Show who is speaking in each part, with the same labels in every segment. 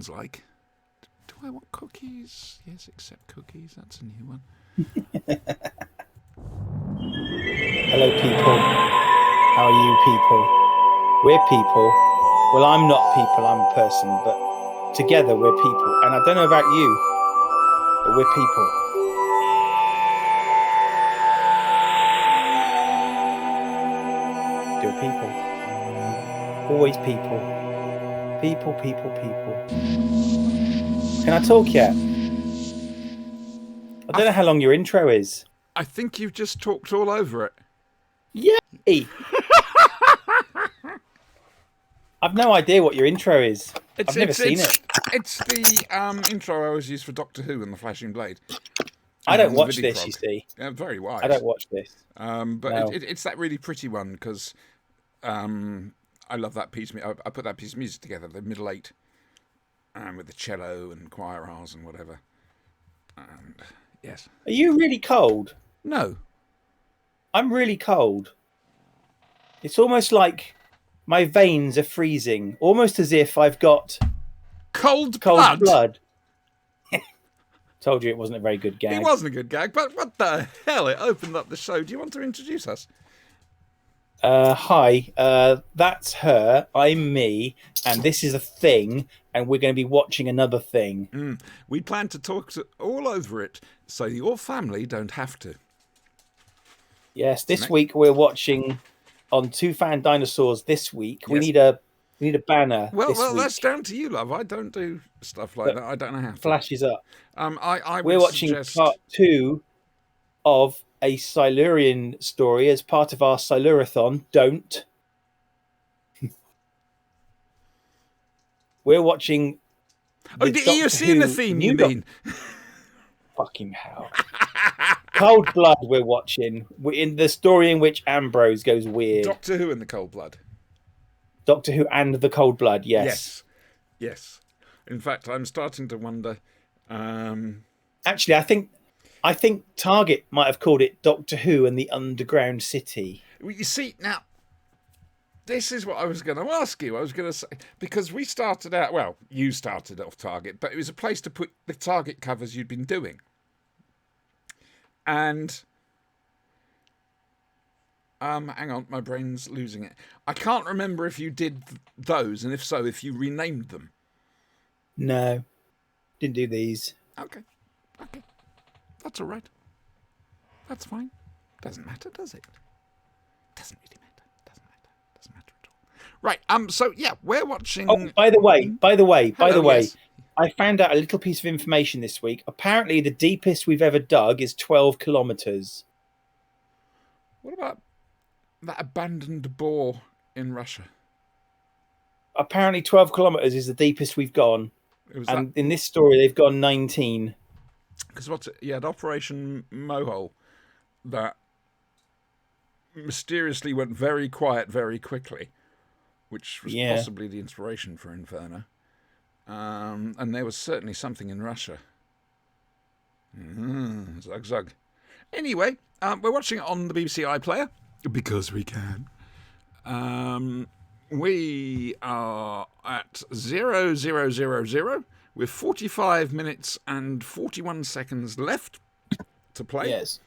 Speaker 1: like. Do I want cookies? Yes, accept cookies. That's a new one.
Speaker 2: Hello, people. How are you, people? We're people. Well, I'm not people, I'm a person, but together we're people. And I don't know about you, but we're people. Still people. Always people. People, people, people. Can I talk yet? I don't know how long your intro is.
Speaker 1: I think you've just talked all over it.
Speaker 2: Yay! I've no idea what your intro is. I've never seen it.
Speaker 1: It's the intro I always use for Doctor Who and the Flashing Blade.
Speaker 2: I don't watch this, you see.
Speaker 1: Yeah, very wise.
Speaker 2: I don't watch this.
Speaker 1: But
Speaker 2: No.
Speaker 1: it's that really pretty one because I love that piece. I put that piece of music together, the middle eight, with the cello and choir R's and whatever. And yes.
Speaker 2: Are you really cold?
Speaker 1: No.
Speaker 2: I'm really cold. It's almost like my veins are freezing, almost as if I've got
Speaker 1: cold blood.
Speaker 2: Told you it wasn't a very good gag.
Speaker 1: It wasn't a good gag, but what the hell? It opened up the show. Do you want to introduce us?
Speaker 2: Hi, that's her. I'm me, and this is a thing, and we're going to be watching another thing.
Speaker 1: We plan to talk all over it, so your family don't have to.
Speaker 2: Yes, this week we're watching on Two Fan Dinosaurs. This week we need a banner.
Speaker 1: Well, that's down to you, love. I don't do stuff like that. I don't know how to.
Speaker 2: Flashes up.
Speaker 1: We're
Speaker 2: watching part 2 of a Silurian story as part of our Silurathon. Don't. We're watching.
Speaker 1: You're seeing the theme, you mean?
Speaker 2: Fucking hell. Cold Blood we're watching. We're in the story in which Ambrose goes weird.
Speaker 1: Doctor Who and the Cold Blood.
Speaker 2: Doctor Who and the Cold Blood, yes.
Speaker 1: Yes. In fact, I'm starting to wonder.
Speaker 2: Actually, I think Target might have called it Doctor Who and the Underground City.
Speaker 1: You see, now, this is what I was going to ask you. I was going to say, because we started out, well, you started off Target, but it was a place to put the Target covers you'd been doing. And, hang on, my brain's losing it. I can't remember if you did those, and if so, if you renamed them.
Speaker 2: No, didn't do these.
Speaker 1: Okay. That's all right. That's fine. Doesn't matter, does it? Doesn't really matter. Doesn't matter at all. Right. So yeah, we're watching.
Speaker 2: Oh, by the way,
Speaker 1: yes.
Speaker 2: I found out a little piece of information this week. Apparently, the deepest we've ever dug is 12 kilometers.
Speaker 1: What about that abandoned bore in Russia?
Speaker 2: Apparently, 12 kilometers is the deepest we've gone. And in this story, they've gone 19.
Speaker 1: Because you had Operation Mohole that mysteriously went very quiet very quickly, which was possibly the inspiration for Inferno. And there was certainly something in Russia. Zug zug. Anyway, we're watching it on the BBC iPlayer because we can. We are at 0000 with 45 minutes and 41 seconds left to play.
Speaker 2: Yes.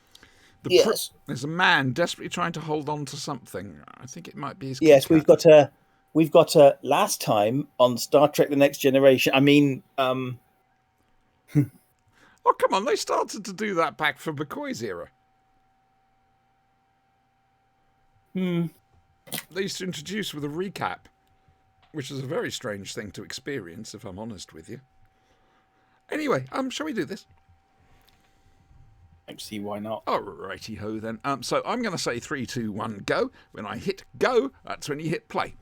Speaker 1: There's a man desperately trying to hold on to something. I think it might be his.
Speaker 2: Yes, we've got a last time on Star Trek: The Next Generation. I mean,
Speaker 1: oh come on! They started to do that back for McCoy's era. They used to introduce with a recap, which is a very strange thing to experience, if I'm honest with you. Anyway, shall we do this?
Speaker 2: I don't see why not.
Speaker 1: Alrighty ho then. So I'm going to say 3, 2, 1, go. When I hit go, that's when you hit play.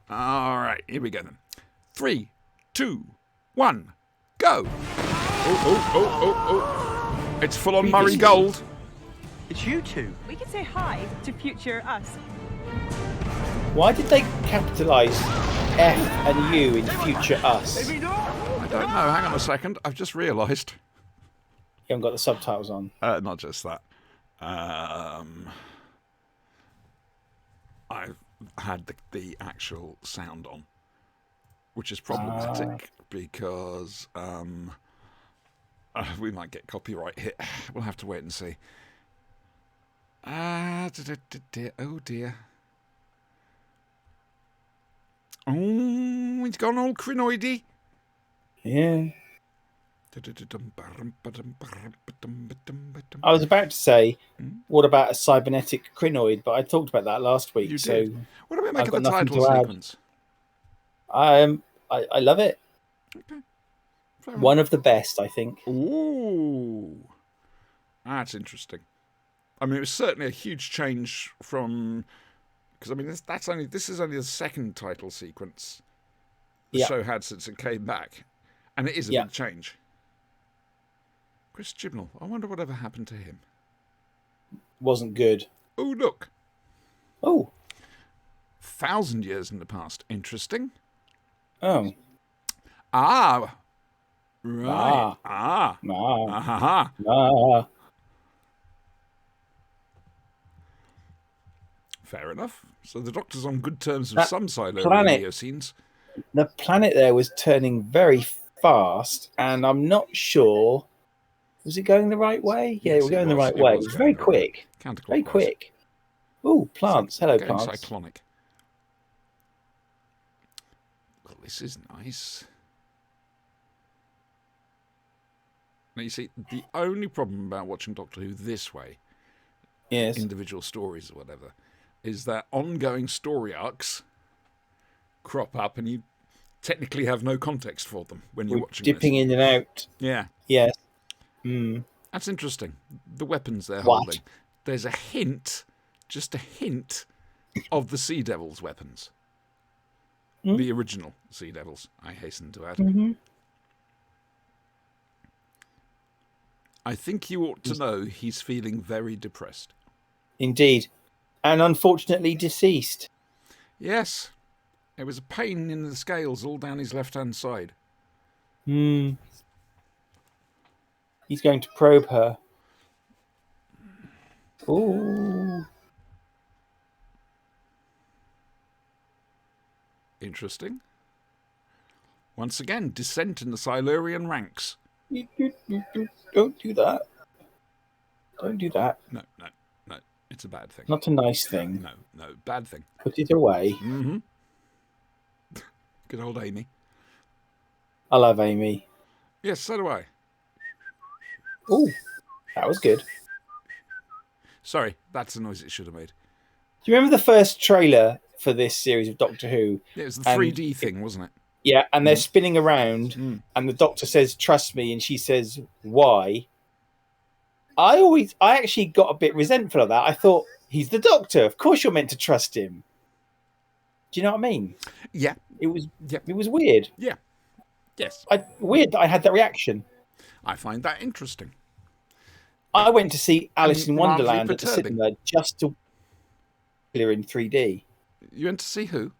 Speaker 1: All right, here we go then. 3, 2, 1, go. Oh. It's full on Murray Gold.
Speaker 3: It's you two.
Speaker 4: We can say hi to future us.
Speaker 2: Why did they capitalise F and U in future us?
Speaker 1: I don't know. Hang on a second. I've just realised.
Speaker 2: You haven't got the subtitles on.
Speaker 1: Not just that. I've had the actual sound on, which is problematic because we might get copyright hit. We'll have to wait and see. Oh dear. Oh, he's gone all crinoidy.
Speaker 2: Yeah. I was about to say, what about a cybernetic crinoid? But I talked about that last week.
Speaker 1: You
Speaker 2: so
Speaker 1: did. What do we make
Speaker 2: I've
Speaker 1: of the
Speaker 2: got nothing
Speaker 1: title
Speaker 2: to add.
Speaker 1: sequence?
Speaker 2: I love it.
Speaker 1: Okay. Fair
Speaker 2: One of the best, I think.
Speaker 1: Ooh, that's interesting. I mean, it was certainly a huge change from, because I mean, this is only the second title sequence the show had since it came back, and it is a big change. Chris Chibnall, I wonder whatever happened to him.
Speaker 2: Wasn't good.
Speaker 1: Oh, look.
Speaker 2: Oh.
Speaker 1: 1,000 years in the past. Interesting.
Speaker 2: Oh.
Speaker 1: Ah. Right.
Speaker 2: Ah.
Speaker 1: Ah.
Speaker 2: Ah.
Speaker 1: Fair enough. So the Doctor's on good terms with some Silurian Eocenes.
Speaker 2: The planet there was turning very fast, and I'm not sure. Was it going the right way? Yeah,
Speaker 1: Yes,
Speaker 2: we're going the right way. It was very quick. Very quick. Oh, plants. Hello, plants.
Speaker 1: Cyclonic. Well, this is nice. Now, you see, the only problem about watching Doctor Who this way, individual stories or whatever, is that ongoing story arcs crop up and you technically have no context for them when you're watching
Speaker 2: dipping in and out.
Speaker 1: Yeah.
Speaker 2: Yes.
Speaker 1: That's interesting. The weapons they're holding. There's a hint, just a hint, of the Sea Devils' weapons. The original Sea Devils, I hasten to add. I think you ought to know he's feeling very depressed.
Speaker 2: Indeed. And unfortunately deceased.
Speaker 1: Yes. It was a pain in the scales all down his left-hand side.
Speaker 2: He's going to probe her. Ooh.
Speaker 1: Interesting. Once again, dissent in the Silurian ranks.
Speaker 2: Don't do that. Don't do that.
Speaker 1: No. It's a bad thing.
Speaker 2: Not a nice thing.
Speaker 1: No, bad thing.
Speaker 2: Put it away.
Speaker 1: Mm-hmm. Good old Amy.
Speaker 2: I love Amy.
Speaker 1: Yes, so do I.
Speaker 2: Ooh, that was good.
Speaker 1: Sorry, that's the noise it should have made.
Speaker 2: Do you remember the first trailer for this series of Doctor Who?
Speaker 1: Yeah, it was the 3D thing, wasn't it?
Speaker 2: Yeah, and they're spinning around, and the Doctor says, "Trust me," and she says, "Why?" I actually got a bit resentful of that. I thought, he's the Doctor. Of course you're meant to trust him. Do you know what I mean?
Speaker 1: Yeah.
Speaker 2: It was weird.
Speaker 1: Yeah. Yes.
Speaker 2: Weird that I had that reaction.
Speaker 1: I find that interesting.
Speaker 2: I went to see Alice in Wonderland at the
Speaker 1: perturbing.
Speaker 2: cinema just to clear in 3D.
Speaker 1: You went to see who?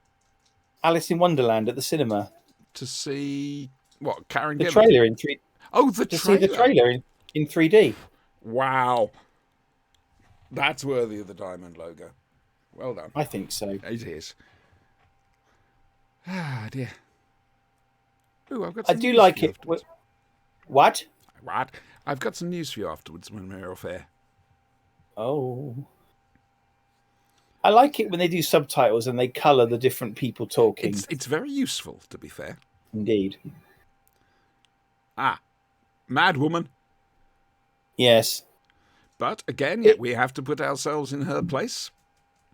Speaker 2: Alice in Wonderland at the cinema.
Speaker 1: To see what? Karen
Speaker 2: The
Speaker 1: Gillan?
Speaker 2: trailer in 3D.
Speaker 1: Oh, the
Speaker 2: to
Speaker 1: trailer.
Speaker 2: see the trailer in 3D.
Speaker 1: Wow. That's worthy of the Diamond logo. Well done.
Speaker 2: I think so.
Speaker 1: It is. Ah, dear. Ooh, I've got
Speaker 2: I
Speaker 1: some
Speaker 2: do
Speaker 1: news
Speaker 2: like
Speaker 1: for you
Speaker 2: it.
Speaker 1: afterwards.
Speaker 2: What?
Speaker 1: What? I've got some news for you afterwards when we're off air.
Speaker 2: Oh. I like it when they do subtitles and they colour the different people talking.
Speaker 1: It's very useful, to be fair.
Speaker 2: Indeed.
Speaker 1: Ah, Mad Woman.
Speaker 2: Yes.
Speaker 1: But again, we have to put ourselves in her place.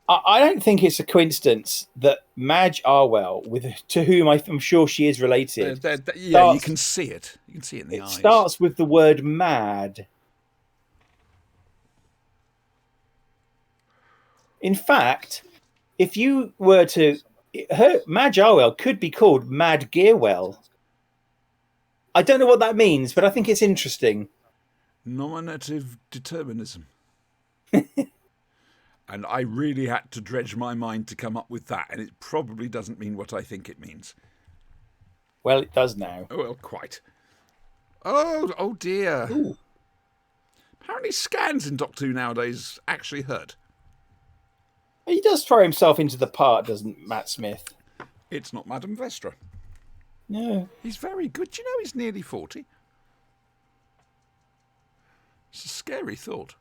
Speaker 2: I don't think it's a coincidence that Madge Arwell, to whom I'm sure she is related,
Speaker 1: you can see it. You can see it in the eyes.
Speaker 2: It starts with the word mad. In fact, if you were to... Madge Arwell could be called Mad Gearwell. I don't know what that means, but I think it's interesting.
Speaker 1: Nominative determinism. And I really had to dredge my mind to come up with that, and it probably doesn't mean what I think it means.
Speaker 2: Well, it does now.
Speaker 1: Oh, well, quite. Oh dear.
Speaker 2: Ooh.
Speaker 1: Apparently scans in Doctor Who nowadays actually hurt.
Speaker 2: He does throw himself into the part, doesn't Matt Smith?
Speaker 1: It's not Madame Vestra.
Speaker 2: No.
Speaker 1: He's very good. Do you know he's nearly 40? It's a scary thought.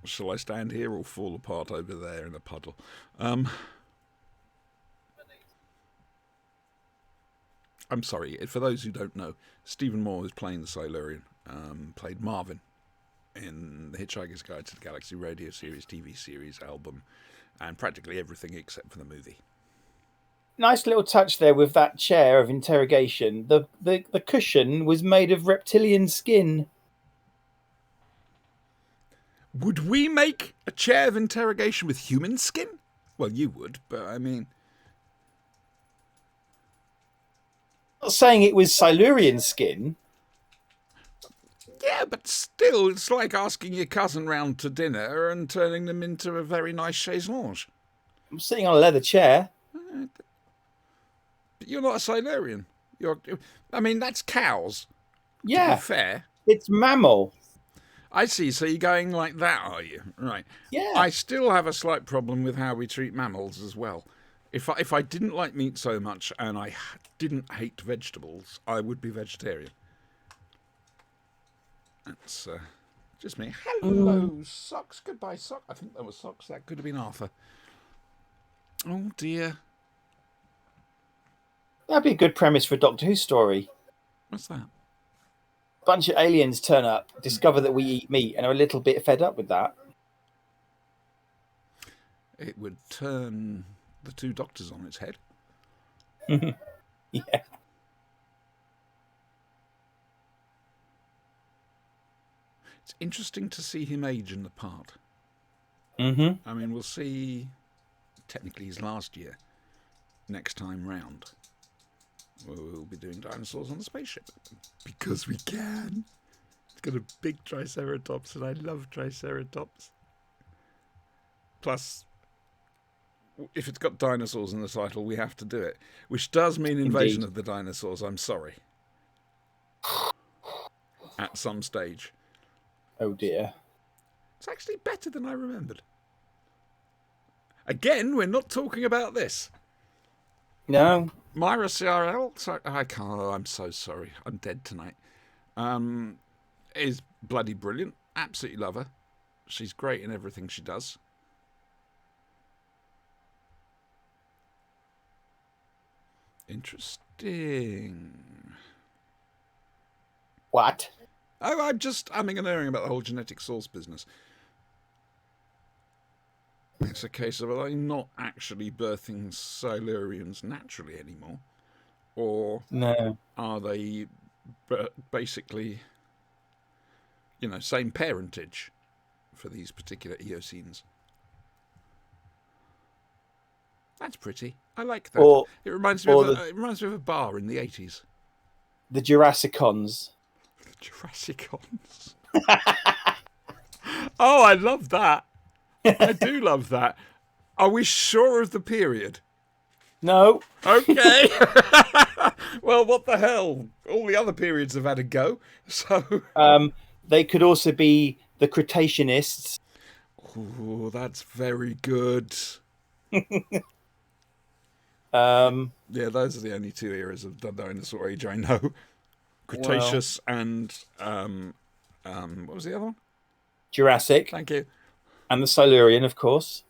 Speaker 1: Shall I stand here or fall apart over there in a puddle? I'm sorry, for those who don't know, Stephen Moore is playing the Silurian, played Marvin in The Hitchhiker's Guide to the Galaxy radio series, TV series, album, and practically everything except for the movie.
Speaker 2: Nice little touch there with that chair of interrogation. The cushion was made of reptilian skin.
Speaker 1: Would we make a chair of interrogation with human skin? Well, you would, but I mean...
Speaker 2: I'm not saying it was Silurian skin.
Speaker 1: Yeah, but still, it's like asking your cousin round to dinner and turning them into a very nice chaise lounge.
Speaker 2: I'm sitting on a leather chair.
Speaker 1: But you're not a Silurian. I mean, that's cows.
Speaker 2: Yeah.
Speaker 1: To be fair.
Speaker 2: It's mammal.
Speaker 1: I see, so you're going like that, are you? Right.
Speaker 2: Yeah.
Speaker 1: I still have a slight problem with how we treat mammals as well. If I didn't like meat so much and I didn't hate vegetables, I would be vegetarian. That's just me. Hello, Socks. Goodbye, Sock. I think that was Socks. That could have been Arthur. Oh, dear.
Speaker 2: That'd be a good premise for a Doctor Who story.
Speaker 1: What's that?
Speaker 2: A bunch of aliens turn up, discover that we eat meat, and are a little bit fed up with that.
Speaker 1: It would turn the two doctors on its head.
Speaker 2: Yeah.
Speaker 1: It's interesting to see him age in the part.
Speaker 2: Mm-hmm.
Speaker 1: I mean, we'll see technically his last year next time round. We'll be doing Dinosaurs on the spaceship. Because we can. It's got a big Triceratops, and I love Triceratops. Plus, if it's got dinosaurs in the title, we have to do it. Which does mean Invasion of the Dinosaurs, I'm sorry. At some stage.
Speaker 2: Oh dear.
Speaker 1: It's actually better than I remembered. Again, we're not talking about this.
Speaker 2: No.
Speaker 1: Myra CRL, I can't. Oh, I'm so sorry. I'm dead tonight. Is bloody brilliant. Absolutely love her. She's great in everything she does. Interesting.
Speaker 2: What?
Speaker 1: Oh, I'm just umming and ahhing about the whole genetic source business. It's a case of, are they not actually birthing Silurians naturally anymore? Or
Speaker 2: No.
Speaker 1: are they basically, same parentage for these particular Eocenes? That's pretty. I like that. It reminds me of a bar in the 80s.
Speaker 2: The Jurassicons.
Speaker 1: The Jurassicons. Oh, I love that. I do love that. Are we sure of the period?
Speaker 2: No.
Speaker 1: Okay. Well, what the hell? All the other periods have had a go. So.
Speaker 2: They could also be the Cretaceanists.
Speaker 1: Oh, that's very good. Yeah, those are the only two eras of the dinosaur age I know. Cretaceous and what was the other one?
Speaker 2: Jurassic.
Speaker 1: Thank you.
Speaker 2: And the Silurian, of course.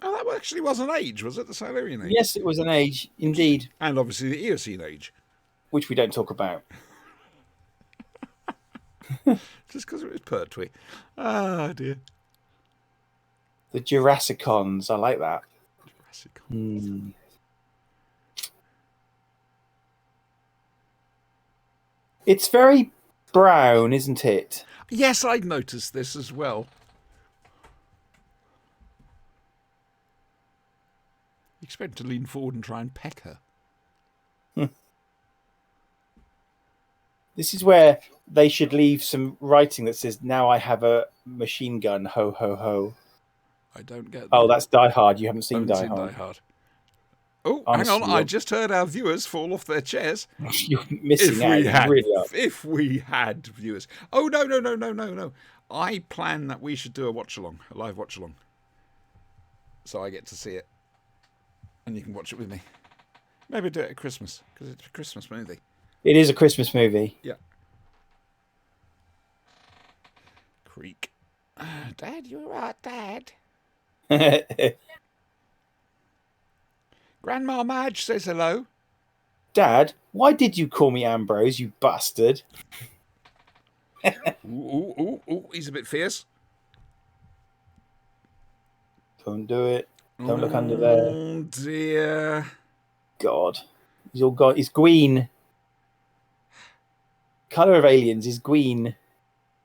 Speaker 1: Oh, that actually was an age, was it? The Silurian age?
Speaker 2: Yes, it was an age, indeed.
Speaker 1: And obviously the Eocene age.
Speaker 2: Which we don't talk about.
Speaker 1: Just because it was Pertwee. Ah, dear.
Speaker 2: The Jurassicons. I like that.
Speaker 1: Jurassicons.
Speaker 2: It's very brown, isn't it?
Speaker 1: Yes, I'd noticed this as well. You expect to lean forward and try and peck her.
Speaker 2: This is where they should leave some writing that says, "Now I have a machine gun, ho, ho, ho."
Speaker 1: I don't get that.
Speaker 2: Oh, that's Die Hard. You haven't seen Die
Speaker 1: Die
Speaker 2: Hard.
Speaker 1: Hard. Oh,
Speaker 2: Honestly,
Speaker 1: hang on. I just heard our viewers fall off their chairs.
Speaker 2: You're missing out. You really are.
Speaker 1: If we had viewers. Oh, no. I plan that we should do a watch-along, a live watch-along. So I get to see it. And you can watch it with me. Maybe do it at Christmas, because it's a Christmas movie.
Speaker 2: It is a Christmas movie.
Speaker 1: Yeah. Creak. Dad, you all right, Dad? Grandma Madge says hello.
Speaker 2: Dad, why did you call me Ambrose, you bastard?
Speaker 1: Ooh, he's a bit fierce.
Speaker 2: Don't do it. Don't look under there.
Speaker 1: Oh, dear.
Speaker 2: God. He's all gone. He's green. Colour of aliens is green.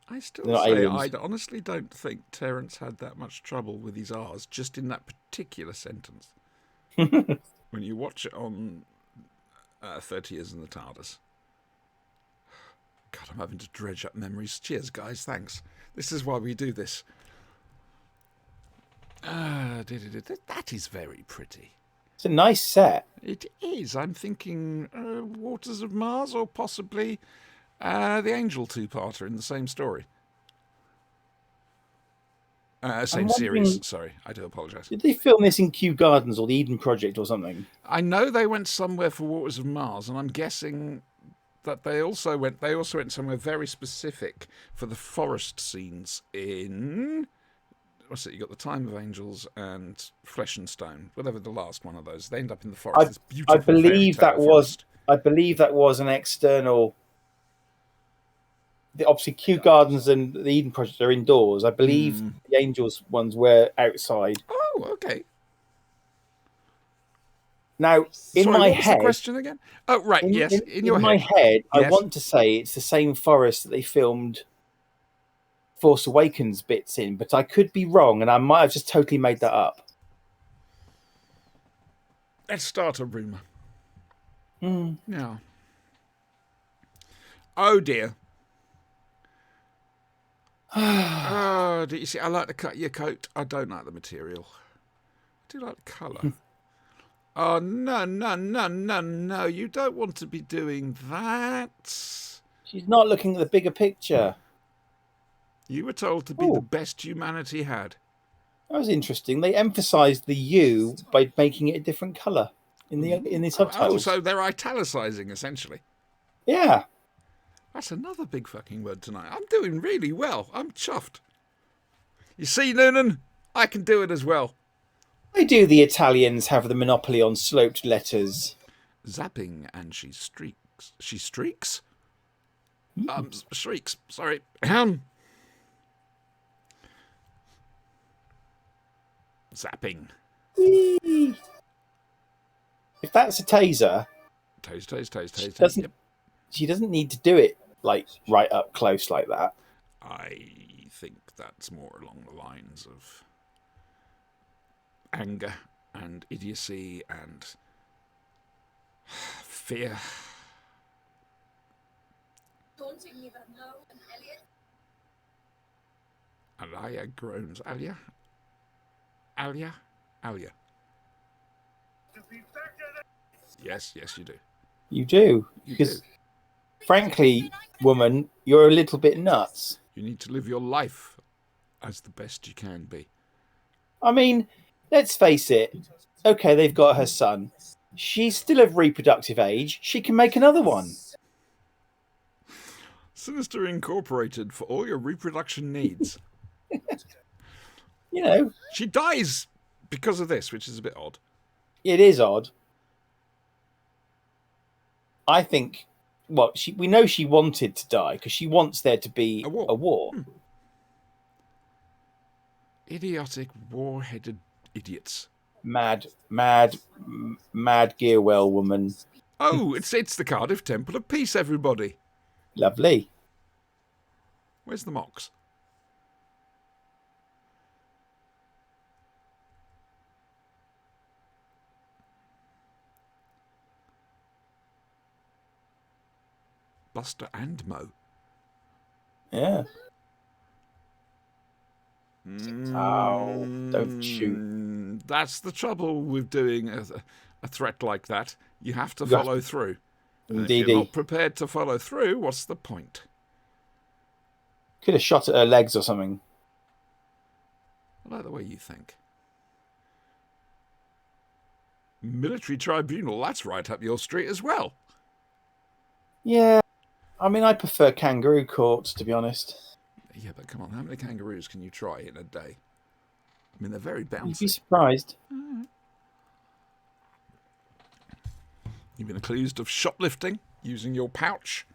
Speaker 1: I still
Speaker 2: They're not
Speaker 1: say
Speaker 2: aliens.
Speaker 1: I honestly don't think Terence had that much trouble with his R's just in that particular sentence. When you watch it on 30 Years in the TARDIS. God, I'm having to dredge up memories. Cheers, guys. Thanks. This is why we do this. That is very pretty.
Speaker 2: It's a nice set.
Speaker 1: It is. I'm thinking Waters of Mars or possibly the Angel two-parter in the same story. Same series. Sorry, I do apologise.
Speaker 2: Did they film this in Kew Gardens or the Eden Project or something?
Speaker 1: I know they went somewhere for Waters of Mars, and I'm guessing that they also went somewhere very specific for the forest scenes in... What's it? You got the Time of Angels and Flesh and Stone, whatever the last one of those. They end up in the forest. This beautiful
Speaker 2: I believe
Speaker 1: fairy tale forest.
Speaker 2: I believe that was an external. Obviously, Kew Gardens and the Eden Project are indoors. I believe the Angels ones were outside.
Speaker 1: Oh, okay.
Speaker 2: Now, in
Speaker 1: Sorry,
Speaker 2: my
Speaker 1: what was
Speaker 2: head,
Speaker 1: the question again? Oh, right. Yes, in your
Speaker 2: my head,
Speaker 1: Yes.
Speaker 2: I want to say it's the same forest that they filmed Force Awakens bits in, but I could be wrong, and I might have just totally made that up.
Speaker 1: Let's start a rumour.
Speaker 2: Hmm.
Speaker 1: Yeah. Oh dear. Oh, do you see? I like the cut of your coat. I don't like the material. I do like the colour. Oh no! You don't want to be doing that.
Speaker 2: She's not looking at the bigger picture.
Speaker 1: You were told to be the best humanity had.
Speaker 2: That was interesting. They emphasised the U by making it a different colour in the subtitles.
Speaker 1: Oh, so they're italicising essentially.
Speaker 2: Yeah.
Speaker 1: That's another big fucking word tonight. I'm doing really well. I'm chuffed. You see, Noonan, I can do it as well.
Speaker 2: Why do the Italians have the monopoly on sloped letters?
Speaker 1: Zapping and she streaks. She streaks? Shrieks. Sorry. Zapping.
Speaker 2: Whee! If that's a taser,
Speaker 1: Tase. Yep.
Speaker 2: she doesn't need to do it like right up close like that.
Speaker 1: I think that's more along the lines of anger and idiocy and fear. Alia groans. Alia? Yes, you do.
Speaker 2: You do.
Speaker 1: You
Speaker 2: Because,
Speaker 1: do.
Speaker 2: frankly, woman, you're a little bit nuts.
Speaker 1: You need to live your life as the best you can be.
Speaker 2: I mean, let's face it. Okay, they've got her son. She's still of reproductive age. She can make another one.
Speaker 1: Sinister Incorporated for all your reproduction needs.
Speaker 2: You know,
Speaker 1: She dies because of this, which is a bit odd.
Speaker 2: it is odd. I think, we know she wanted to die because she wants there to be a war.
Speaker 1: Idiotic, war-headed idiots.
Speaker 2: Mad Gearwell woman.
Speaker 1: Oh, it's the Cardiff Temple of Peace, everybody.
Speaker 2: Lovely.
Speaker 1: Where's the Mox? Buster and Mo.
Speaker 2: Yeah. Oh, don't shoot.
Speaker 1: That's the trouble with doing a threat like that. You have to follow through. And if
Speaker 2: Indeedy.
Speaker 1: you're not prepared to follow through, what's the point?
Speaker 2: Could have shot at her legs or something.
Speaker 1: I like the way you think. Military tribunal, that's right up your street as well.
Speaker 2: Yeah. I mean, I prefer kangaroo courts, to be honest.
Speaker 1: Yeah, but come on, how many kangaroos can you try in a day? I mean, they're very bouncy.
Speaker 2: You'd be surprised.
Speaker 1: You've been accused of shoplifting using your pouch.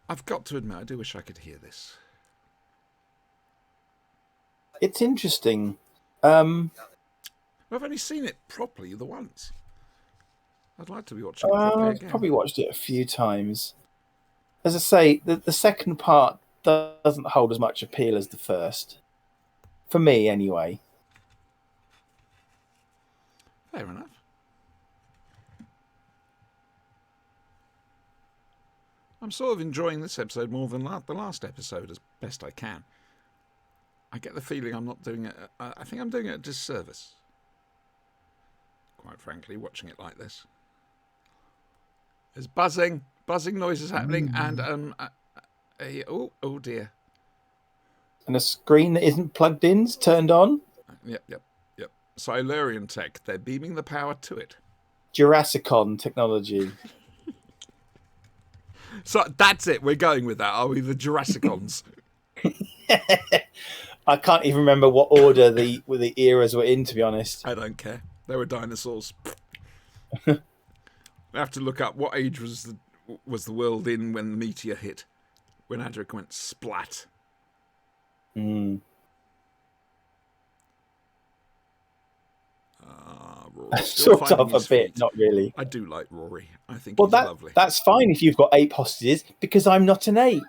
Speaker 1: I've got to admit, I do wish I could hear this.
Speaker 2: It's interesting.
Speaker 1: I've only seen it properly the once. I'd like to be watching it properly
Speaker 2: I've
Speaker 1: again.
Speaker 2: probably watched it a few times. As I say, the second part doesn't hold as much appeal as the first. For me, anyway.
Speaker 1: Fair enough. I'm sort of enjoying this episode more than the last episode as best I can. I get the feeling I'm not doing it. I think I'm doing it a disservice. Quite frankly, watching it like this. There's buzzing noises happening, and oh dear.
Speaker 2: And a screen that isn't plugged in's turned on.
Speaker 1: Yep. Silurian tech. They're beaming the power to it.
Speaker 2: Jurassicon technology.
Speaker 1: So that's it. We're going with that, are we? The Jurassicons.
Speaker 2: I can't even remember what order the eras were in, to be honest.
Speaker 1: I don't care. They were dinosaurs. I have to look up what age was the world in when the meteor hit, when Adric went splat. Rory.
Speaker 2: Sort of a bit, not really.
Speaker 1: I do like Rory. I think
Speaker 2: Well,
Speaker 1: he's lovely.
Speaker 2: that's fine if you've got ape hostages, because I'm not an ape.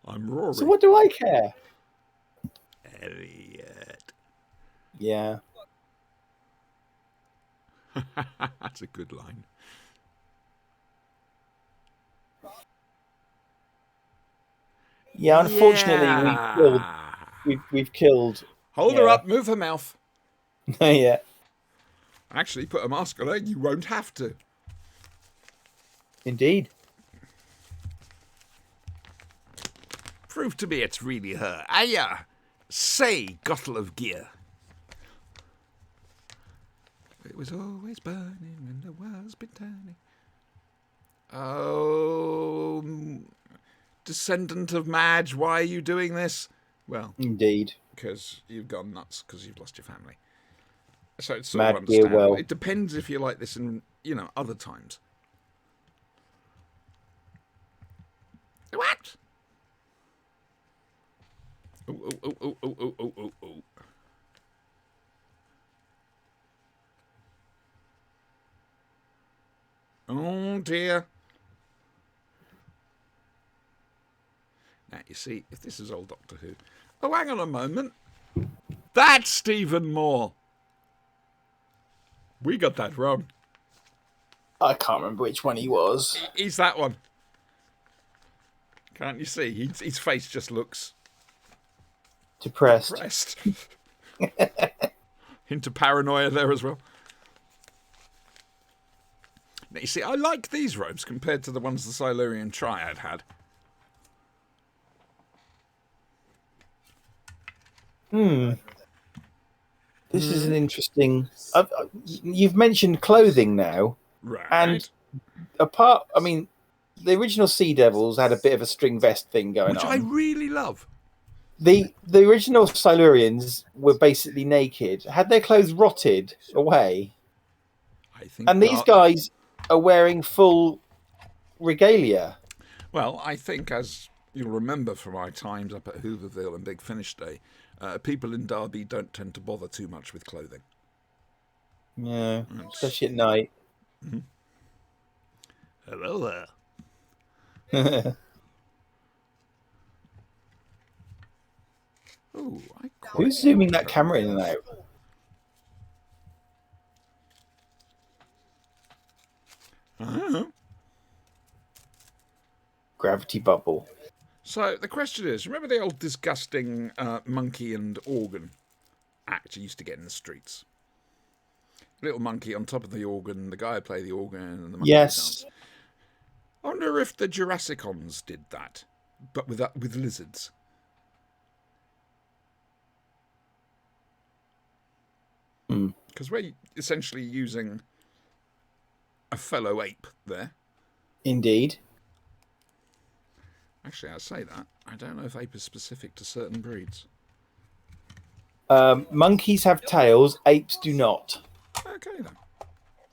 Speaker 1: I'm Rory.
Speaker 2: So what do I care?
Speaker 1: Elliot.
Speaker 2: Yeah.
Speaker 1: That's a good line.
Speaker 2: Yeah, unfortunately, we've killed.
Speaker 1: Hold her up, move her mouth.
Speaker 2: Yeah.
Speaker 1: Actually, put a mask on her, you won't have to.
Speaker 2: Indeed.
Speaker 1: Prove to me it's really her. Aya! Say, gottle of gear. It was always burning when the world's been turning. Oh, descendant of Madge, why are you doing this? Well,
Speaker 2: indeed.
Speaker 1: Because you've gone nuts because you've lost your family. So it's
Speaker 2: Mad
Speaker 1: sort of understandable.
Speaker 2: well.
Speaker 1: It depends if you like this in, other times. What? Oh. Oh, dear. Now, you see, if this is old Doctor Who... Oh, hang on a moment. That's Stephen Moore. We got that wrong.
Speaker 2: I can't remember which one he was.
Speaker 1: He's that one. Can't you see? His face just looks...
Speaker 2: Depressed.
Speaker 1: Into paranoia there as well. Now, you see, I like these robes compared to the ones the Silurian Triad had.
Speaker 2: This is an interesting... you've mentioned clothing now.
Speaker 1: Right.
Speaker 2: And the original Sea Devils had a bit of a string vest thing going
Speaker 1: Which
Speaker 2: on.
Speaker 1: I really love.
Speaker 2: The original Silurians were basically naked. Had their clothes rotted away?
Speaker 1: I think.
Speaker 2: And these guys are wearing full regalia.
Speaker 1: Well, I think, as you'll remember from my times up at Hooverville and Big Finish Day, people in Derby don't tend to bother too much with clothing.
Speaker 2: Yeah, especially at night.
Speaker 1: Mm-hmm. Hello there. Ooh,
Speaker 2: Who's zooming that camera in and out?
Speaker 1: I don't know.
Speaker 2: Gravity bubble.
Speaker 1: So the question is, remember the old disgusting monkey and organ which I used to get in the streets. Little monkey on top of the organ, the guy who played the organ, and the monkey
Speaker 2: Yes.
Speaker 1: dance. I wonder if the Jurassicons did that, but with lizards. Because we're essentially using a fellow ape there.
Speaker 2: Indeed.
Speaker 1: Actually, I say that. I don't know if ape is specific to certain breeds.
Speaker 2: Monkeys have tails, apes do not.
Speaker 1: Okay, then.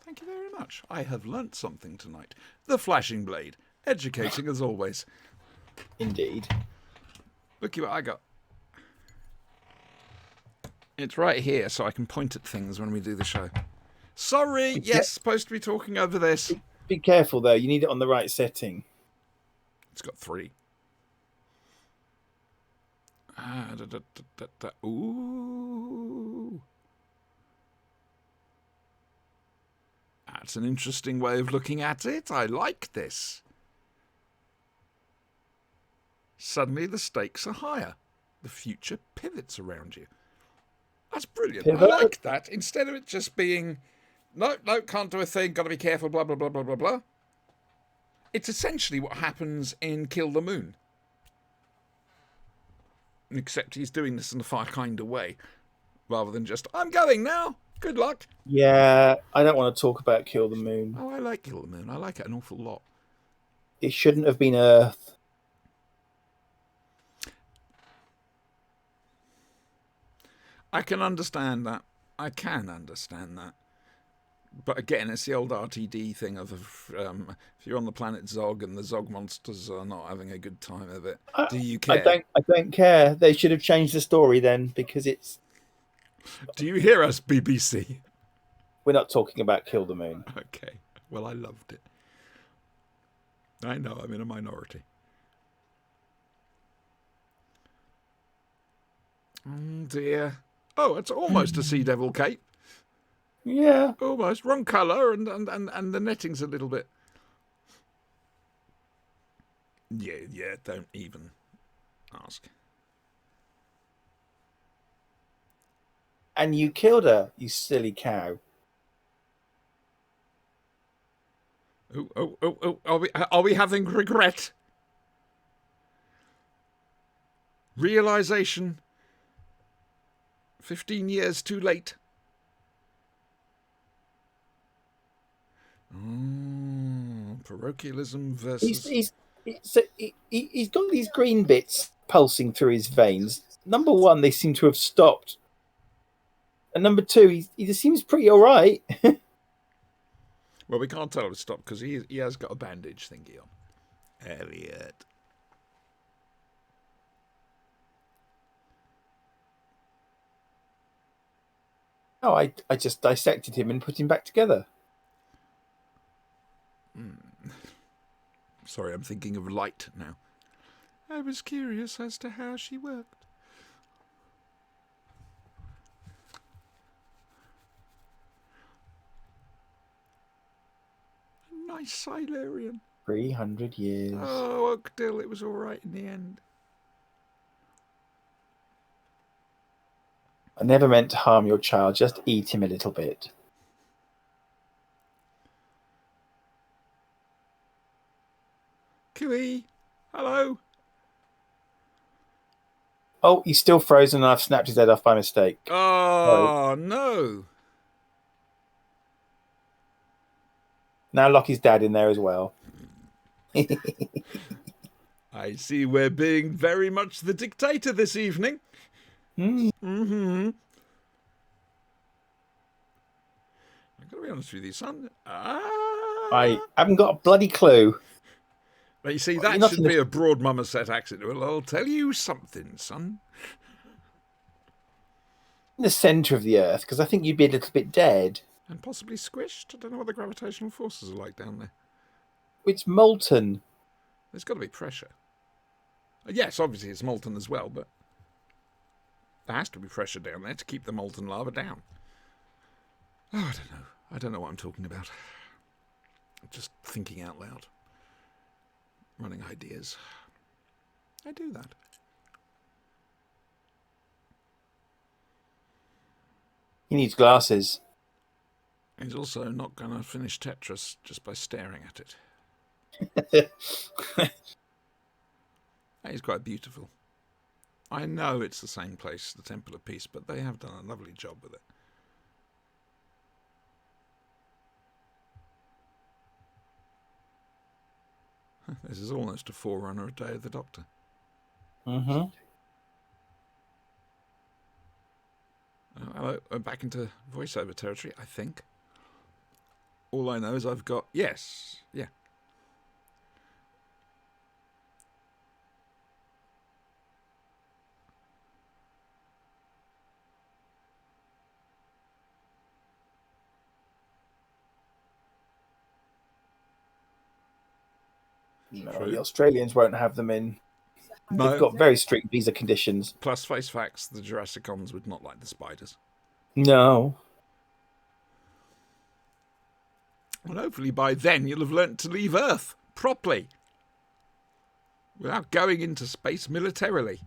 Speaker 1: Thank you very much. I have learnt something tonight. The Flashing Blade. Educating as always.
Speaker 2: Indeed.
Speaker 1: Looky what I got. It's right here, so I can point at things when we do the show. Sorry, yes, supposed to be talking over this.
Speaker 2: Be careful, though. You need it on the right setting.
Speaker 1: It's got 3. Ooh. That's an interesting way of looking at it. I like this. Suddenly the stakes are higher. The future pivots around you. That's brilliant.
Speaker 2: Pivot.
Speaker 1: I like that. Instead of it just being, no, can't do a thing, got to be careful, blah, blah, blah, blah, blah, blah. It's essentially what happens in Kill the Moon. Except he's doing this in a far kinder way, rather than just, I'm going now, good luck.
Speaker 2: Yeah, I don't want to talk about Kill the Moon.
Speaker 1: Oh, I like Kill the Moon. I like it an awful lot.
Speaker 2: It shouldn't have been Earth.
Speaker 1: I can understand that. But again, it's the old RTD thing of if you're on the planet Zog and the Zog monsters are not having a good time of it, do you care?
Speaker 2: I don't care. They should have changed the story then, because it's...
Speaker 1: Do you hear us, BBC?
Speaker 2: We're not talking about Kill the Moon.
Speaker 1: Okay. Well, I loved it. I know, I'm in a minority. Oh, dear. Oh, it's almost a Sea Devil cape.
Speaker 2: Yeah.
Speaker 1: Almost. Wrong colour, and the netting's a little bit... Yeah, don't even ask.
Speaker 2: And you killed her, you silly cow.
Speaker 1: Oh, are we having regret? Realisation. 15 years too late. Parochialism versus...
Speaker 2: He's got these green bits pulsing through his veins. Number one, they seem to have stopped. And number two, he just seems pretty all right.
Speaker 1: Well, we can't tell him to stop because he has got a bandage thingy on. Elliot.
Speaker 2: Oh, I just dissected him and put him back together.
Speaker 1: Sorry, I'm thinking of light now. I was curious as to how she worked. A nice Silurian.
Speaker 2: 300 years.
Speaker 1: Oh, Oakdale, it was all right in the end.
Speaker 2: I never meant to harm your child. Just eat him a little bit.
Speaker 1: Kiwi, hello.
Speaker 2: Oh, he's still frozen and I've snapped his head off by mistake.
Speaker 1: Oh, no.
Speaker 2: Now lock his dad in there as well.
Speaker 1: I see we're being very much the dictator this evening. Mm-hmm. I've got to be honest with you, son.
Speaker 2: I haven't got a bloody clue.
Speaker 1: But you see, that should be a broad Somerset accent. Well, I'll tell you something, son.
Speaker 2: In the centre of the Earth, because I think you'd be a little bit dead.
Speaker 1: And possibly squished. I don't know what the gravitational forces are like down there.
Speaker 2: It's molten.
Speaker 1: There's got to be pressure. Yes, obviously it's molten as well, but there has to be pressure down there to keep the molten lava down. Oh, I don't know. I don't know what I'm talking about. I'm just thinking out loud. Running ideas. I do that.
Speaker 2: He needs glasses.
Speaker 1: He's also not going to finish Tetris just by staring at it. That is quite beautiful. I know it's the same place, the Temple of Peace, but they have done a lovely job with it. This is almost a forerunner of Day of the Doctor.
Speaker 2: Mm-hmm.
Speaker 1: Hello, I'm back into voiceover territory, I think. All I know is I've got... Yes, yeah.
Speaker 2: No,
Speaker 1: True.
Speaker 2: the Australians won't have them in.
Speaker 1: No.
Speaker 2: They've got very strict visa conditions.
Speaker 1: Plus, face facts, the Jurassicons would not like the spiders.
Speaker 2: No.
Speaker 1: Well, hopefully by then you'll have learnt to leave Earth properly. Without going into space militarily.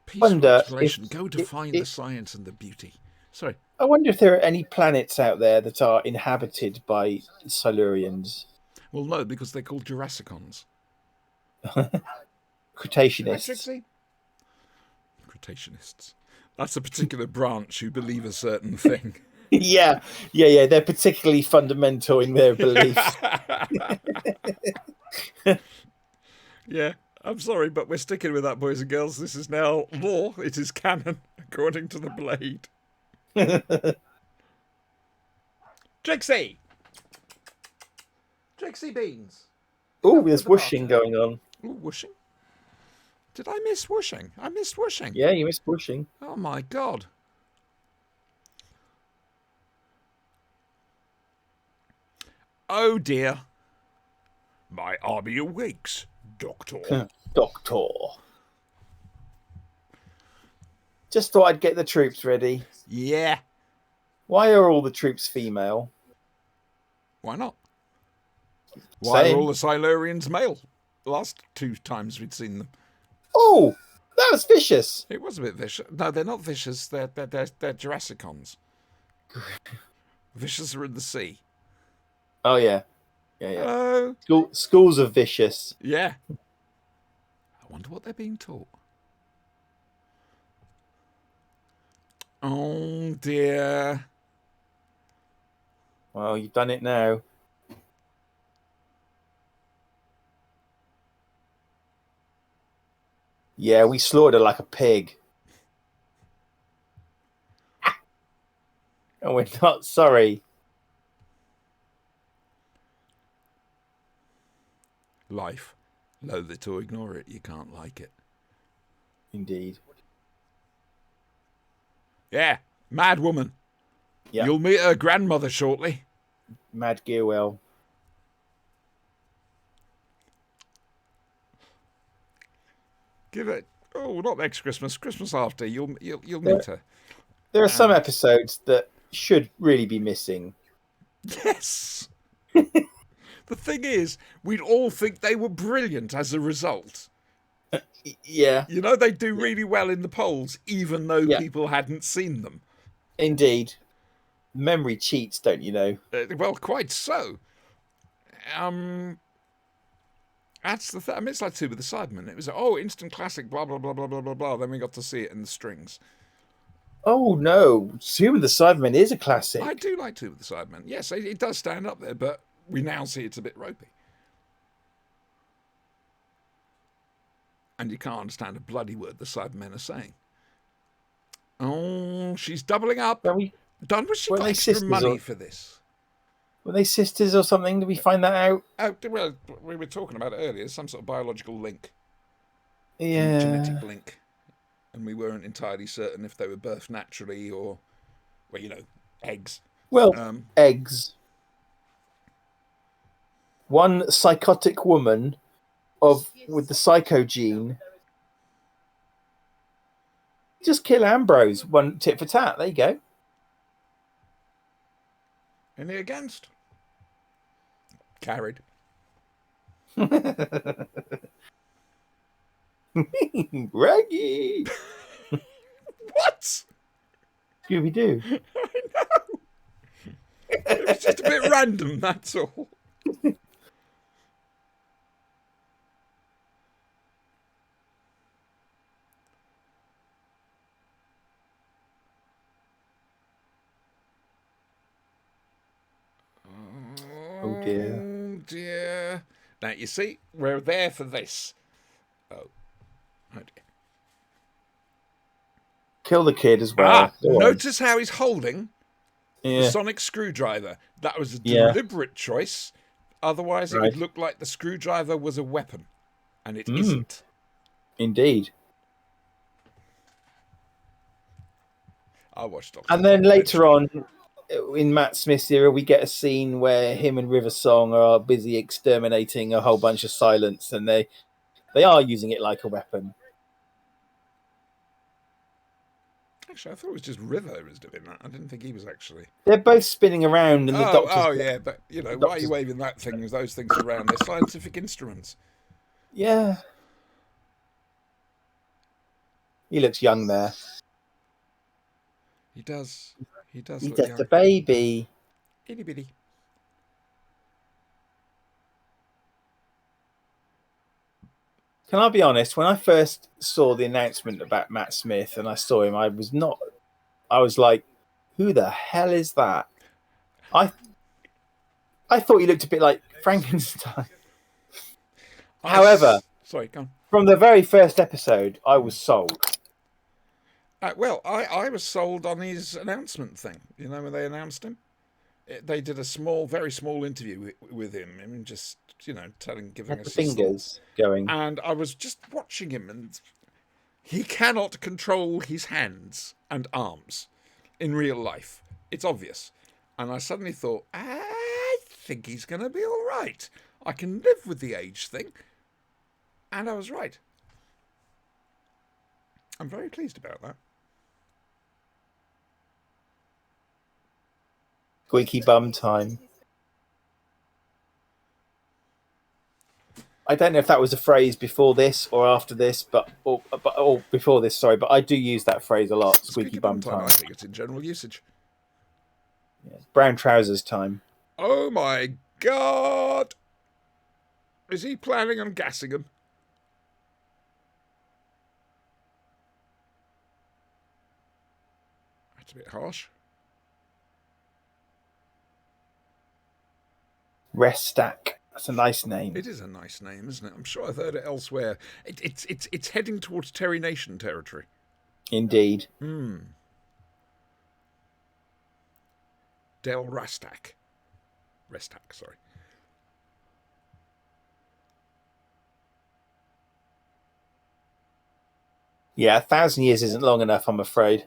Speaker 1: Peaceful
Speaker 2: Wonder
Speaker 1: exploration.
Speaker 2: if-
Speaker 1: Go to find the science and the beauty. Sorry.
Speaker 2: I wonder if there are any planets out there that are inhabited by Silurians.
Speaker 1: Well, no, because they're called Jurassicons.
Speaker 2: Cretaceanists.
Speaker 1: Trixie? Cretaceanists. That's a particular branch who believe a certain thing.
Speaker 2: Yeah. They're particularly fundamental in their beliefs.
Speaker 1: Yeah, I'm sorry, but we're sticking with that, boys and girls. This is now law. It is canon, according to the Blade. Trixie! Trixie Beans.
Speaker 2: Oh, there's whooshing going on.
Speaker 1: Ooh, whooshing? Did I miss whooshing? I missed whooshing.
Speaker 2: Yeah, you missed whooshing.
Speaker 1: Oh, my God. Oh, dear. My army awakes, Doctor.
Speaker 2: Doctor. Just thought I'd get the troops ready.
Speaker 1: Yeah.
Speaker 2: Why are all the troops female?
Speaker 1: Why not? Why
Speaker 2: Same.
Speaker 1: are all the Silurians male? The last 2 times we'd seen them.
Speaker 2: Oh, that was vicious.
Speaker 1: It was a bit vicious. No, they're not vicious. They're Jurassicons. Vicious are in the sea.
Speaker 2: Oh, yeah.
Speaker 1: Hello.
Speaker 2: Schools of vicious.
Speaker 1: Yeah. I wonder what they're being taught. Oh, dear.
Speaker 2: Well, you've done it now. Yeah, we slaughtered her like a pig. And we're not sorry.
Speaker 1: Life. Loathe it or ignore it. You can't like it.
Speaker 2: Indeed.
Speaker 1: Yeah. Mad woman.
Speaker 2: Yeah.
Speaker 1: You'll meet her grandmother shortly.
Speaker 2: Mad Gearwell.
Speaker 1: Give it. Oh, not next Christmas. Christmas after. You'll meet her.
Speaker 2: There are some episodes that should really be missing.
Speaker 1: Yes. The thing is, we'd all think they were brilliant as a result.
Speaker 2: Yeah,
Speaker 1: You know, they do really well in the polls, even though
Speaker 2: Yeah.
Speaker 1: people hadn't seen them.
Speaker 2: indeed. Memory cheats, don't you know?
Speaker 1: Well, quite so. That's the thing. I mean, it's like Two with the Sidemen. It was, instant classic, blah, blah, blah, blah, blah, blah, blah. Then we got to see it in the strings.
Speaker 2: Oh no, Two with the Cybermen is a classic.
Speaker 1: I do like Two with the Sidemen. Yes, it does stand up there, but we now see it's a bit ropey. And you can't understand a bloody word the Sidemen are saying. Oh, she's doubling up. Done was she
Speaker 2: were
Speaker 1: got
Speaker 2: they
Speaker 1: extra
Speaker 2: sisters
Speaker 1: money
Speaker 2: or-
Speaker 1: for this?
Speaker 2: Were they sisters or something? Did we find that out?
Speaker 1: Oh, well, we were talking about it earlier. Some sort of biological link,
Speaker 2: Yeah.
Speaker 1: genetic link, and we weren't entirely certain if they were birthed naturally or, well, eggs.
Speaker 2: Well, eggs. One psychotic woman with the psycho gene. Just kill Ambrose. One tit for tat. There you go.
Speaker 1: Any against? Carried.
Speaker 2: Raggy.
Speaker 1: What?
Speaker 2: Scooby Doo.
Speaker 1: I know. It was just a bit random, that's all.
Speaker 2: Oh dear.
Speaker 1: Oh dear. Now you see, we're there for this. Oh dear.
Speaker 2: Kill the kid as well. Go on.
Speaker 1: Notice how he's holding the
Speaker 2: Yeah.
Speaker 1: sonic screwdriver. That was a
Speaker 2: Yeah.
Speaker 1: deliberate choice. Otherwise, it
Speaker 2: Right.
Speaker 1: would look like the screwdriver was a weapon, and it isn't.
Speaker 2: Indeed.
Speaker 1: I watched.
Speaker 2: And then later on, in Matt Smith's era, we get a scene where him and River Song are busy exterminating a whole bunch of silence, and they are using it like a weapon.
Speaker 1: Actually, I thought it was just River who was doing that. I didn't think he was actually.
Speaker 2: They're both spinning around, and the doctor's...
Speaker 1: Oh, yeah, but, you know, why are you waving that thing as those things around? They're scientific instruments.
Speaker 2: Yeah. He looks young there.
Speaker 1: He does. He does
Speaker 2: He's
Speaker 1: look
Speaker 2: just
Speaker 1: young.
Speaker 2: a baby.
Speaker 1: Itty bitty.
Speaker 2: Can I be honest? When I first saw the announcement about Matt Smith and I saw him, I was like, who the hell is that? I thought he looked a bit like Frankenstein. However,
Speaker 1: sorry, go on.
Speaker 2: from the very first episode, I was sold.
Speaker 1: Well, I was sold on his announcement thing. You know, when they announced him, they did a very small interview with him, and just, you know, giving us
Speaker 2: the fingers going.
Speaker 1: And I was just watching him, and he cannot control his hands and arms in real life. It's obvious. And I suddenly thought, I think he's going to be all right. I can live with the age thing. And I was right. I'm very pleased about that.
Speaker 2: Squeaky bum time. I don't know if that was a phrase before this or after this, or before this. Sorry, but I do use that phrase a lot. Squeaky bum time.
Speaker 1: I think it's in general usage.
Speaker 2: Yeah. Brown trousers time.
Speaker 1: Oh my God! Is he planning on gassing him? That's a bit harsh.
Speaker 2: Restack. That's a nice name.
Speaker 1: It is a nice name, isn't it? I'm sure I've heard it elsewhere. It's heading towards Terry Nation territory.
Speaker 2: Indeed.
Speaker 1: Del Rastak. Restak, sorry.
Speaker 2: Yeah, 1,000 years isn't long enough, I'm afraid.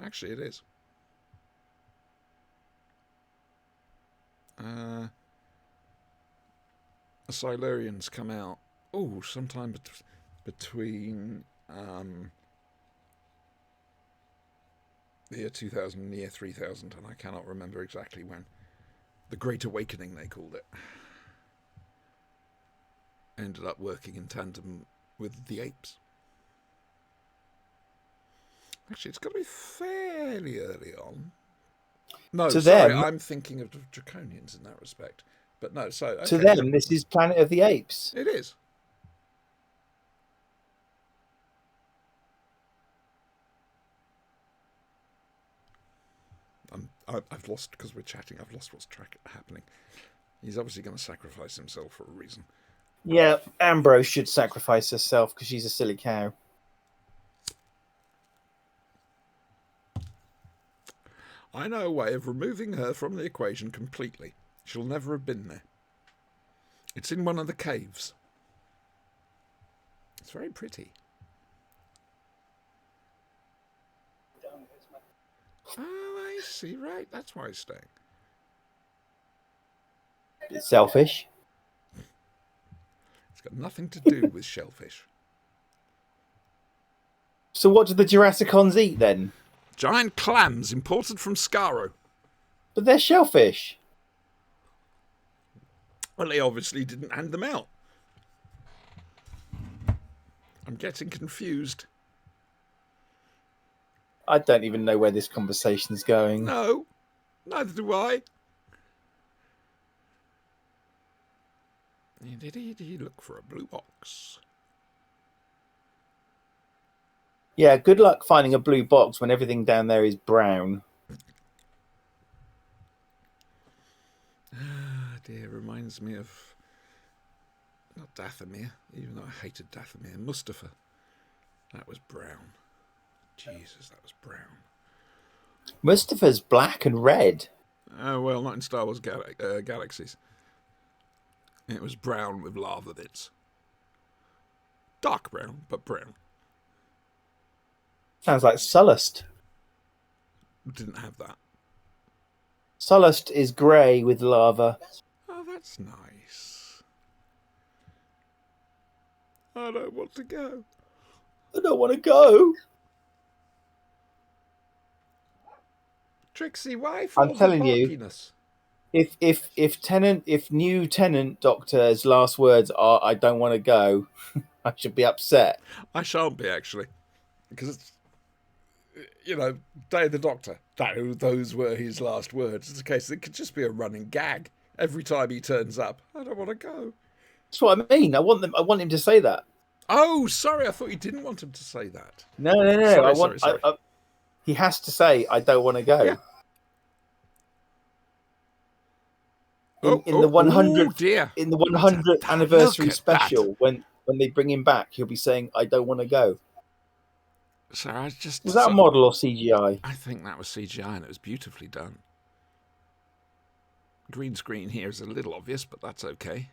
Speaker 1: Actually, it is. The Silurians come out, sometime between the year 2000 and the year 3000, and I cannot remember exactly when. The Great Awakening, they called it. Ended up working in tandem with the apes. Actually, it's got to be fairly early on. No,
Speaker 2: To
Speaker 1: sorry,
Speaker 2: them-
Speaker 1: I'm thinking of Draconians in that respect. But no, so... Okay.
Speaker 2: To them, this is Planet of the Apes.
Speaker 1: It is. I've lost, because we're chatting, I've lost what's happening. He's obviously going to sacrifice himself for a reason.
Speaker 2: Yeah, Ambrose should sacrifice herself because she's a silly cow.
Speaker 1: I know a way of removing her from the equation completely. She'll never have been there. It's in one of the caves. It's very pretty. Oh, I see. Right, that's why he's staying.
Speaker 2: It's selfish.
Speaker 1: It's got nothing to do with shellfish.
Speaker 2: So what do the Jurassicons eat then?
Speaker 1: Giant clams imported from Skaro.
Speaker 2: But they're shellfish.
Speaker 1: Well, they obviously didn't hand them out. I'm getting confused.
Speaker 2: I don't even know where this conversation's going.
Speaker 1: No, neither do I. Look for a blue box.
Speaker 2: Yeah, good luck finding a blue box when everything down there is brown.
Speaker 1: Ah, dear, reminds me of not Dathomir, even though I hated Dathomir. Mustafa. That was brown. Jesus, that was brown.
Speaker 2: Mustafa's black and red.
Speaker 1: Oh, well, not in Star Wars Galaxies. It was brown with lava bits. Dark brown, but brown.
Speaker 2: Sounds like Sullust.
Speaker 1: Didn't have that.
Speaker 2: Sullust is grey with lava.
Speaker 1: Oh, that's nice. I don't want to go.
Speaker 2: I don't want to go.
Speaker 1: Trixie, why
Speaker 2: I'm
Speaker 1: for
Speaker 2: telling you,
Speaker 1: barkiness?
Speaker 2: If new Tenant Doctor's last words are "I don't want to go," I should be upset.
Speaker 1: I shan't be, actually. Because it's, Day of the Doctor. Those were his last words. It's a case, it could just be a running gag. Every time he turns up, I don't want to go.
Speaker 2: That's what I mean. I want him to say that.
Speaker 1: Oh, sorry, I thought you didn't want him to say that.
Speaker 2: No.
Speaker 1: Sorry.
Speaker 2: He has to say, "I don't want to go."
Speaker 1: Yeah.
Speaker 2: In the 100th
Speaker 1: dear.
Speaker 2: in the 100th anniversary
Speaker 1: Look at
Speaker 2: special, when they bring him back, he'll be saying, "I don't want to go."
Speaker 1: So I just
Speaker 2: Was that a model or CGI?
Speaker 1: I think that was CGI, and it was beautifully done. Green screen here is a little obvious, but that's okay.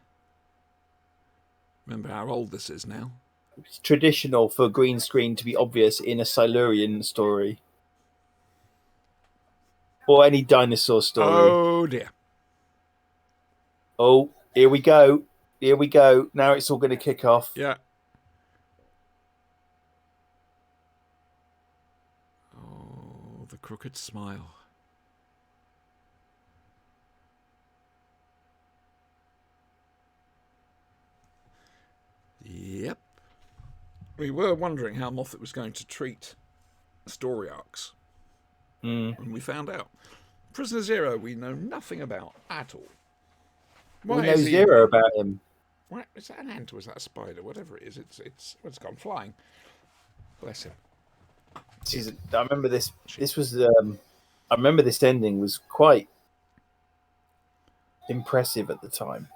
Speaker 1: Remember how old this is now.
Speaker 2: It's traditional for green screen to be obvious in a Silurian story or any dinosaur story.
Speaker 1: Oh dear.
Speaker 2: Oh, here we go. Here we go. Now it's all going to kick off.
Speaker 1: Yeah. Oh, the crooked smile. Yep. We were wondering how Moffat was going to treat story arcs. And we found out. Prisoner Zero we know nothing about at all.
Speaker 2: We know zero about him.
Speaker 1: What, is that an ant or is that a spider? Whatever it is, it's gone flying. Bless him.
Speaker 2: I remember this. This was. I remember this ending was quite impressive at the time.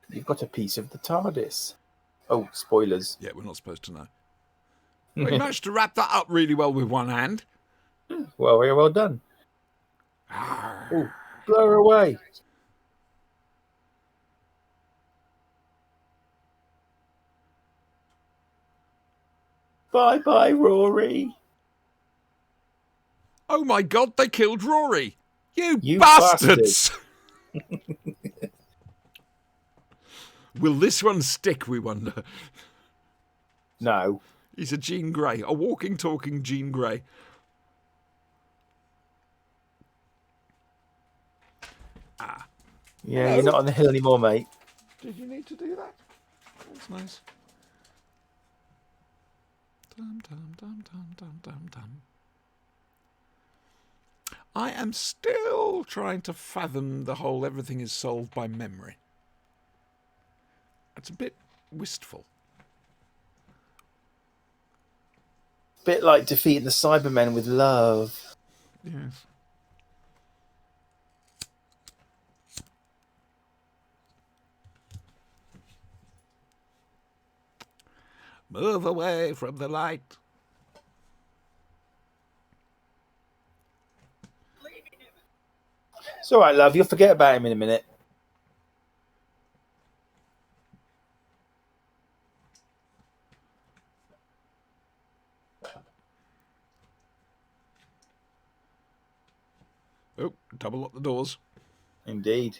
Speaker 2: You've got a piece of the TARDIS. Oh, spoilers.
Speaker 1: Yeah, we're not supposed to know. We managed to wrap that up really well with one hand.
Speaker 2: Well, very well done. Oh, blow her away. Bye-bye, Rory.
Speaker 1: Oh my God, they killed Rory. You
Speaker 2: bastards.
Speaker 1: Will this one stick, we wonder?
Speaker 2: No.
Speaker 1: He's a Jean Grey, a walking, talking Jean Grey.
Speaker 2: Yeah,
Speaker 1: Hello?
Speaker 2: you're not on the hill anymore, mate.
Speaker 1: Did you need to do that? That's nice. Dum, dum, dum, dum, dum, dum, dum. I am still trying to fathom the whole everything is solved by memory. It's a bit wistful.
Speaker 2: Bit like defeating the Cybermen with love.
Speaker 1: Yes. Move away from the light.
Speaker 2: It's all right, love. You'll forget about him in a minute.
Speaker 1: Oh, double lock the doors.
Speaker 2: Indeed.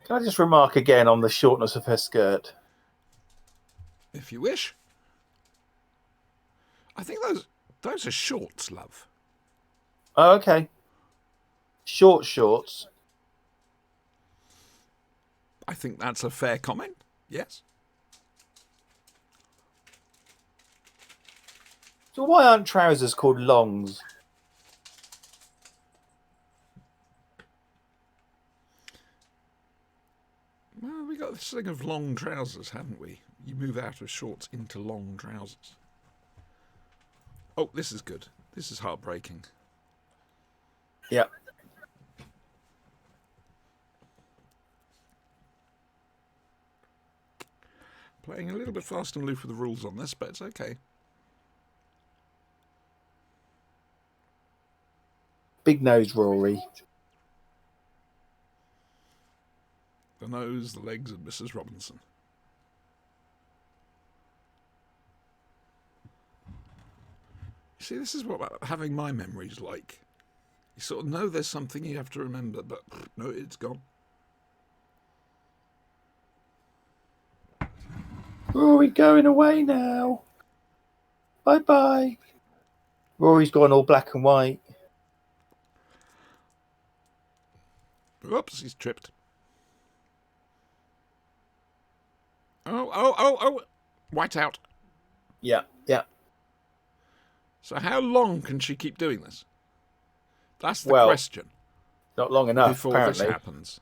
Speaker 2: Can I just remark again on the shortness of her skirt?
Speaker 1: If you wish. I think those are shorts, love.
Speaker 2: Oh, okay. Shorts.
Speaker 1: I think that's a fair comment. Yes.
Speaker 2: So why aren't trousers called longs?
Speaker 1: Well, we got this thing of long trousers, haven't we? You move out of shorts into long trousers. Oh, this is good. This is heartbreaking.
Speaker 2: Yeah.
Speaker 1: Playing a little bit fast and loose with the rules on this, but it's okay.
Speaker 2: Big nose, Rory.
Speaker 1: The nose, the legs, and Mrs. Robinson. You see, this is what having my memories like. You sort of know there's something you have to remember, but no, it's gone.
Speaker 2: Rory going away now. Bye-bye. Rory's gone all black and white.
Speaker 1: Oops, he's tripped. Oh. White out.
Speaker 2: Yeah.
Speaker 1: So how long can she keep doing this? That's the
Speaker 2: Well,
Speaker 1: question.
Speaker 2: Not long enough,
Speaker 1: Before
Speaker 2: apparently.
Speaker 1: this happens.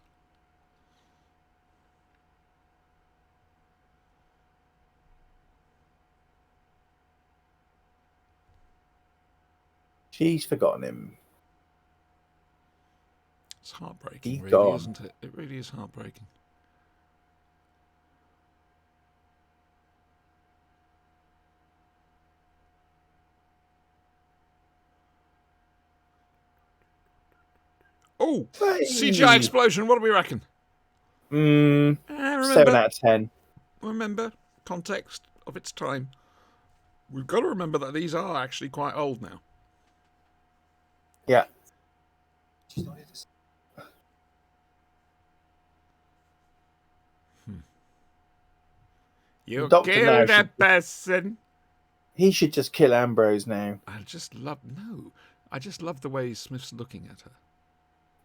Speaker 2: She's forgotten him.
Speaker 1: It's heartbreaking,
Speaker 2: He's
Speaker 1: really,
Speaker 2: gone.
Speaker 1: isn't it? It really is heartbreaking. Oh,
Speaker 2: Hey.
Speaker 1: CGI explosion. What do we reckon?
Speaker 2: 7 out of 10.
Speaker 1: Remember context of its time. We've got to remember that these are actually quite old now.
Speaker 2: Yeah.
Speaker 1: You
Speaker 2: Doctor now
Speaker 1: killed a
Speaker 2: should-
Speaker 1: person.
Speaker 2: He should just kill Ambrose now.
Speaker 1: I just love the way Smith's looking at her.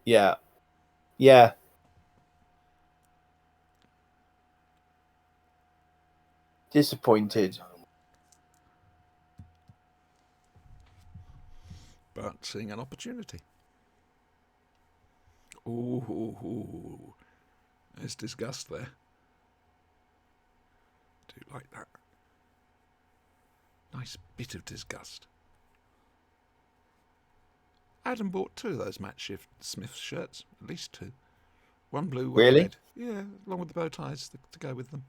Speaker 2: Yeah. Yeah. Disappointed.
Speaker 1: But seeing an opportunity. Ooh, there's disgust there. Do like that. Nice bit of disgust. Adam bought 2 of those Matt Smith shirts, at least 2. One blue, one
Speaker 2: Really?
Speaker 1: red. Yeah, along with the bow ties to go with them.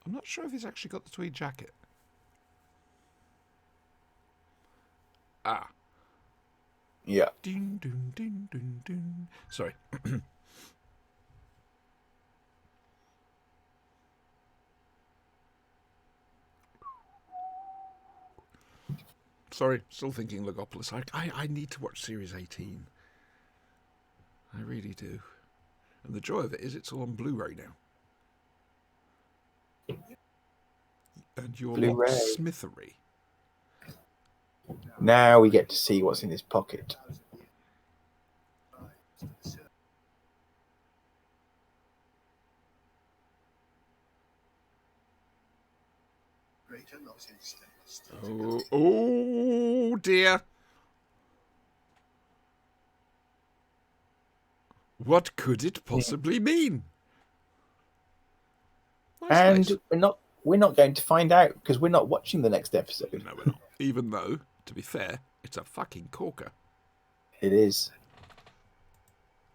Speaker 1: I'm not sure if he's actually got the tweed jacket. Ah.
Speaker 2: Yeah.
Speaker 1: Ding, ding, ding, ding, ding. Sorry. Sorry, still thinking Logopolis. I need to watch Series 18. I really do. And the joy of it is it's all on Blu-ray now. And you're
Speaker 2: Blu-ray.
Speaker 1: Smithery.
Speaker 2: Now we get to see what's in his pocket.
Speaker 1: Oh dear. What could it possibly mean? Nice
Speaker 2: And
Speaker 1: place.
Speaker 2: we're not going to find out because we're not watching the next episode.
Speaker 1: No, we're not. Even though, to be fair, it's a fucking corker.
Speaker 2: It is.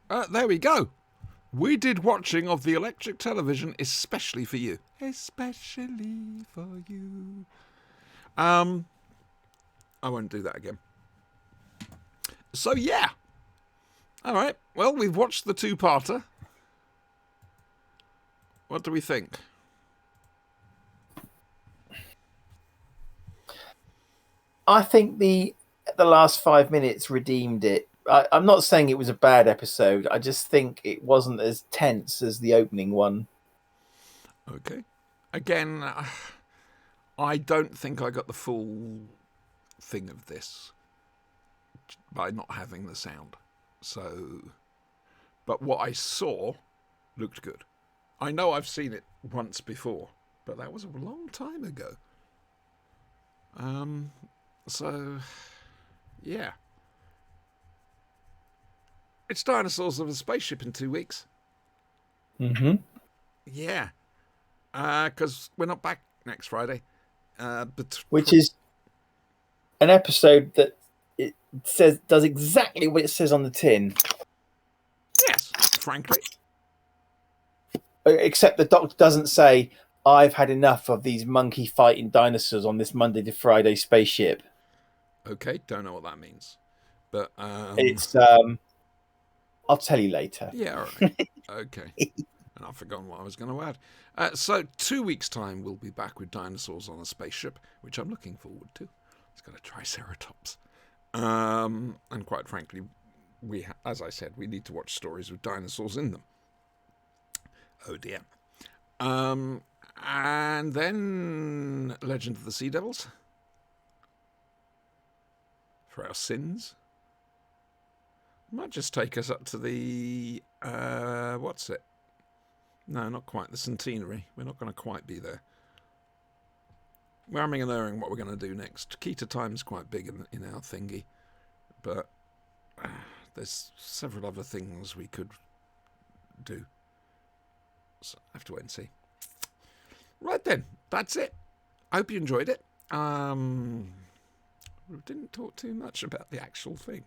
Speaker 1: There we go. We did watching of the electric television especially for you. Especially for you. I won't do that again. So, yeah. All right. Well, we've watched the 2-parter. What do we think?
Speaker 2: I think the last 5 minutes redeemed it. I'm not saying it was a bad episode. I just think it wasn't as tense as the opening one.
Speaker 1: Okay. Again, I don't think I got the full thing of this by not having the sound. So, but what I saw looked good. I know I've seen it once before, but that was a long time ago. So, yeah. It's Dinosaurs of a Spaceship in 2 weeks.
Speaker 2: Mm-hmm.
Speaker 1: Yeah. Because we're not back next Friday.
Speaker 2: Which is an episode that it does exactly what it says on the tin.
Speaker 1: Yes, frankly.
Speaker 2: Except the Doctor doesn't say, "I've had enough of these monkey fighting dinosaurs on this Monday to Friday spaceship."
Speaker 1: Okay, don't know what that means. But,
Speaker 2: It's I'll tell you later.
Speaker 1: yeah, all right. Okay. And I've forgotten what I was going to add. So 2 weeks' time, we'll be back with Dinosaurs on a Spaceship, which I'm looking forward to. It's got a Triceratops. And quite frankly, as I said, we need to watch stories with dinosaurs in them. Oh dear. And then Legend of the Sea Devils. For our sins. Might just take us up to the... what's it? No, not quite. The centenary. We're not going to quite be there. We're umming and erring what we're going to do next. Key to Time's quite big in our thingy. But there's several other things we could do. So I have to wait and see. Right then, that's it. I hope you enjoyed it. We didn't talk too much about the actual thing.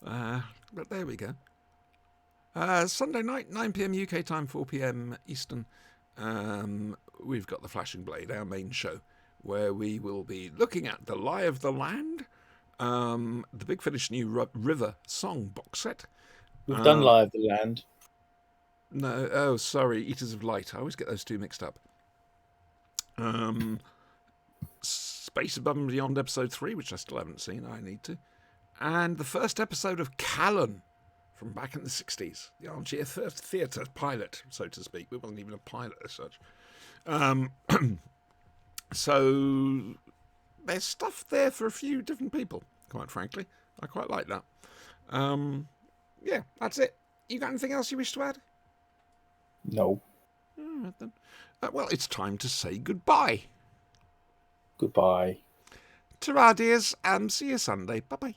Speaker 1: But there we go. Sunday night, 9 p.m. UK time, 4 p.m. Eastern. We've got The Flashing Blade, our main show, where we will be looking at The Lie of the Land, the Big Finish new River song box set.
Speaker 2: We've done Lie of the Land.
Speaker 1: No, oh, sorry, Eaters of Light. I always get those two mixed up. Space Above and Beyond episode 3, which I still haven't seen. I need to. And the first episode of Callan from back in the 60s. The Armchair Theatre pilot, so to speak. It wasn't even a pilot as such. So there's stuff there for a few different people, quite frankly. I quite like that. Yeah, that's it. You got anything else you wish to add?
Speaker 2: No.
Speaker 1: All right, then. Well, it's time to say goodbye.
Speaker 2: Goodbye.
Speaker 1: Ta-ra, dears. See you Sunday. Bye-bye.